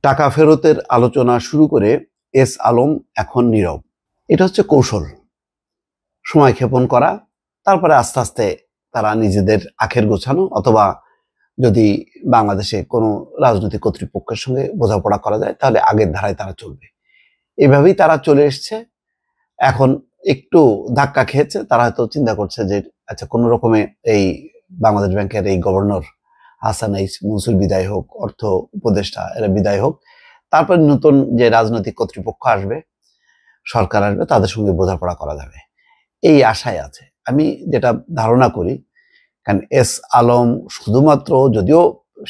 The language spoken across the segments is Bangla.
টাকা ফেরতের আলোচনা শুরু করে এস আলম এখন নীরব। এটা হচ্ছে কৌশল, সময় ক্ষেপণ করা, তারপরে আস্তে আস্তে তারা নিজেদের আখের গোছানো, অথবা যদি বাংলাদেশে কোনো রাজনৈতিক কর্তৃপক্ষের সঙ্গে বোঝাপড়া করা যায় তাহলে আগের ধারায় তারা চলবে। এভাবেই তারা চলে এসছে। এখন একটু ধাক্কা খেয়েছে, তারা হয়তো চিন্তা করছে যে আচ্ছা কোনো রকমে এই বাংলাদেশ ব্যাংকের এই গভর্নর হাসান এইচ মনসুর বিদায় হোক, অর্থ উপদেষ্টা এরা বিদায় হোক, তারপর নতুন যে রাজনৈতিক কর্তৃপক্ষ আসবে, সরকার আসবে, তাদের সঙ্গে বোঝাপড়া করা যাবে, এই আশায় আছে। আমি যেটা ধারণা করি, কারণ এস আলম শুধুমাত্র, যদিও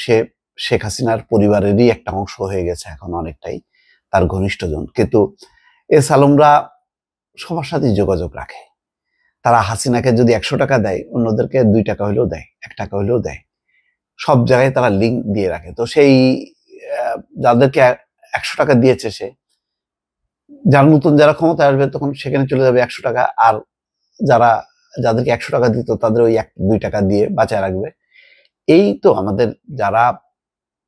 সে শেখ হাসিনার পরিবারেরই একটা অংশ হয়ে গেছে এখন অনেকটাই, তার ঘনিষ্ঠজন, কিন্তু এস আলমরা সবার সাথেই যোগাযোগ রাখে। তারা হাসিনাকে যদি 100 টাকা দেয়, অন্যদেরকে 2 টাকা হলেও দেয়, 1 টাকা হলেও দেয়, সব জায়গায় তারা লিঙ্ক দিয়ে রাখে। তো সেই যাদেরকে 100 টাকা দিয়েছে সে, যার নতুন যারা ক্ষমতায় আসবে তখন সেখানে চলে যাবে 100 টাকা, আর যারা যাদেরকে 100 টাকা দিত তাদের ওই 1-2 টাকা দিয়ে বাঁচায় রাখবে। এই তো আমাদের যারা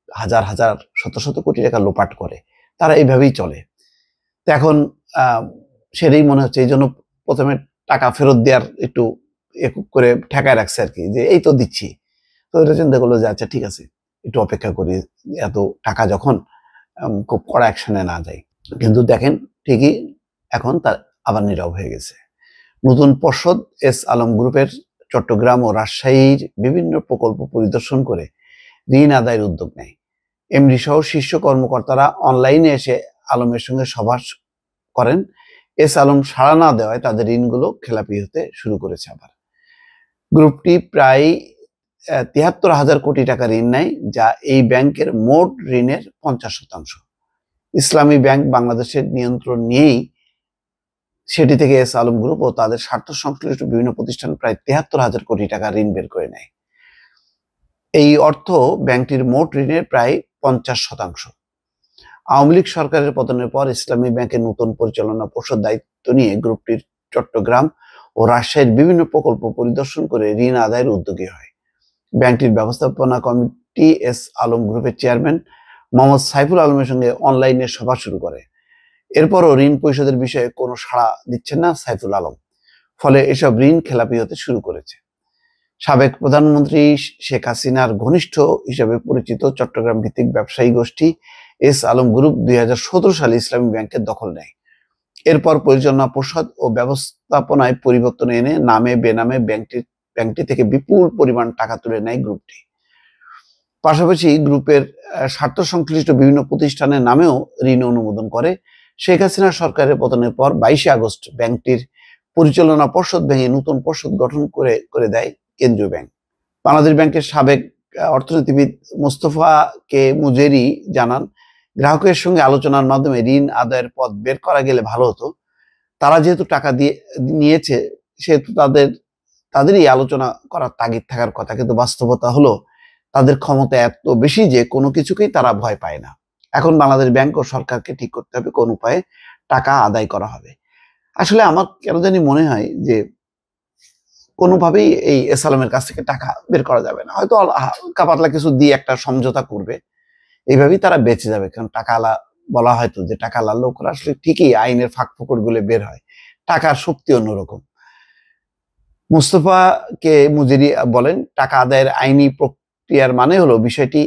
হাজার হাজার শত শত কোটি টাকা লোপাট করে, তারা এইভাবেই চলে। তো এখন সেটাই মনে হচ্ছে, এই জন্য প্রথমে টাকা ফেরত দেওয়ার একটু করে ঠেকায় রাখছে আর কি, যে এই তো দিচ্ছি। তো এটা চিন্তা করলো যে আচ্ছা ঠিক আছে, একটু অপেক্ষা করি, এত টাকা যখন খুব কড়া অ্যাকশনে না যায়। কিন্তু দেখেন ঠিকই এখন তার আবার নীরব হয়ে গেছে। নতুন পর্ষদ এস আলম গ্রুপের চট্টগ্রাম ও রাজশাহীর বিভিন্ন প্রকল্প পরিদর্শন করে ঋণ আদায়ের উদ্যোগ নেয়। এমডি সহ শীর্ষ কর্মকর্তারা অনলাইনে এসে আলমের সঙ্গে সভা করেন। এস আলম সাড়া না দেওয়ায় তাদের ঋণগুলো খেলাপি হতে শুরু করেছে। আবার গ্রুপটি প্রায় ৭৩,০০০ কোটি টাকা ঋণ নেয়, যা এই ব্যাংকের মোট ঋণের 50%। ইসলামী ব্যাংক বাংলাদেশের নিয়ন্ত্রণ নিয়েই সেটি থেকে এস আলম গ্রুপ ও তাদের স্বার্থ সংশ্লিষ্ট বিভিন্ন প্রতিষ্ঠান প্রায় ৭৩,০০০ কোটি টাকা ঋণ বের করে নেয়। এই অর্থ ব্যাংকটির মোট ঋণের প্রায় 50%। আওয়ামী লীগ সরকারের পতনের পর ইসলামী ব্যাংকের নতুন পরিচালনা পর্ষদ দায়িত্ব নিয়ে গ্রুপটির চট্টগ্রাম ও রাজশাহীর বিভিন্ন প্রকল্প পরিদর্শন করে ঋণ আদায়ের উদ্যোগী হয়। ব্যাংকটির ব্যবস্থাপনা কমিটি এস আলম গ্রুপের চেয়ারম্যান মোহাম্মদ সাইফুল আলমের সঙ্গে অনলাইনে সভা শুরু করে। এরপরও ঋণ পরিশোধের বিষয়ে কোনো সাড়া দিচ্ছেন না সাইফুল আলম, ফলে এসব ঋণ খেলাপি হতে শুরু করেছে। সাবেক প্রধানমন্ত্রী শেখ হাসিনার ঘনিষ্ঠ হিসেবে পরিচিত চট্টগ্রাম ভিত্তিক ব্যবসায়ী গোষ্ঠী এস আলম গ্রুপ 2017 সালে ইসলামী ব্যাংকের দখল নেয়। এরপর পরিচালনা পর্ষদ ও ব্যবস্থাপনায় পরিবর্তন এনে নামে বেনামে ব্যাংকটি থেকে বিপুল পরিমাণ টাকা তুলে নেয় গ্রুপটি। পাশাপাশি গ্রুপের স্বার্থ সংশ্লিষ্ট বিভিন্ন প্রতিষ্ঠানের নামেও ঋণ অনুমোদন করে। শেখ হাসিনা সরকারের পতনের পর 22 আগস্ট ব্যাংকটির পরিচালনা পর্ষদ ভেঙে নতুন পর্ষদ গঠন করে দেয় কেন্দ্রীয় ব্যাংক। বাংলাদেশ ব্যাংকের সাবেক অর্থনীতিবিদ মোস্তফা কে মুজেরি জানান, গ্রাহকের সঙ্গে আলোচনার মাধ্যমে ঋণ আদায়ের পথ বের করা গেলে ভালো হতো। তারা যেহেতু টাকা দিয়ে নিয়েছে, সেহেতু তাদেরই আলোচনা করার তাগিদ থাকার কথা, কিন্তু বাস্তবতা হলো তাদের ক্ষমতা এত বেশি যে কোনো কিছুকেই তারা ভয় পায় না। এখন বাংলাদেশ ব্যাংক ও সরকারকে ঠিক করতে হবে কোন উপায়ে টাকা আদায় করা হবে। আসলে আমার কেন জানি মনে হয় যে কোনোভাবেই এই এস আলমের কাছ থেকে টাকা বের করা যাবে না, হয়তো হালকা পাতলা কিছু দিয়ে একটা সমঝোতা করবে, এইভাবেই তারা বেঁচে যাবে। কারণ টাকাওয়ালা বলা হয়তো যে টাকাওয়ালা লোকরা আসলে ঠিকই আইনের ফাঁক ফোকর গুলো বের হয়, টাকার শক্তি অন্যরকম। মোস্তফা কে মুজেরি বলেন, টাকা আদায়ের আইনি প্রক্রিয়ার মানে হলো বিষয়টি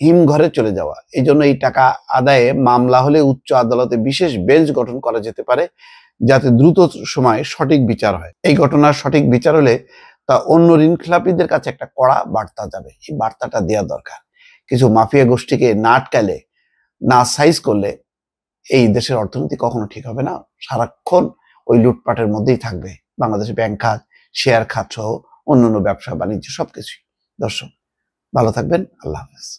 হিমঘরে চলে যাওয়া। এই জন্য এই টাকা আদায়ে মামলা হলে উচ্চ আদালতে বিশেষ বেঞ্চ গঠন করা যেতে পারে, যাতে দ্রুত সময়ে সঠিক বিচার হয়। এই ঘটনার সঠিক বিচার হলে তা অন্য ঋণ খেলাপিদের কাছে একটা কড়া বার্তা যাবে। এই বার্তাটা দেওয়া দরকার। কিছু মাফিয়া গোষ্ঠীকে না আটকালে, না সাইজ করলে এই দেশের অর্থনীতি কখনো ঠিক হবে না। সারাক্ষণ ওই লুটপাটের মধ্যেই থাকবে বাংলাদেশের ব্যাংক খাত, শেয়ার খাত সহ অন্যান্য ব্যবসা বাণিজ্য সবকিছুই। দর্শক ভালো থাকবেন, আল্লাহ হাফেজ।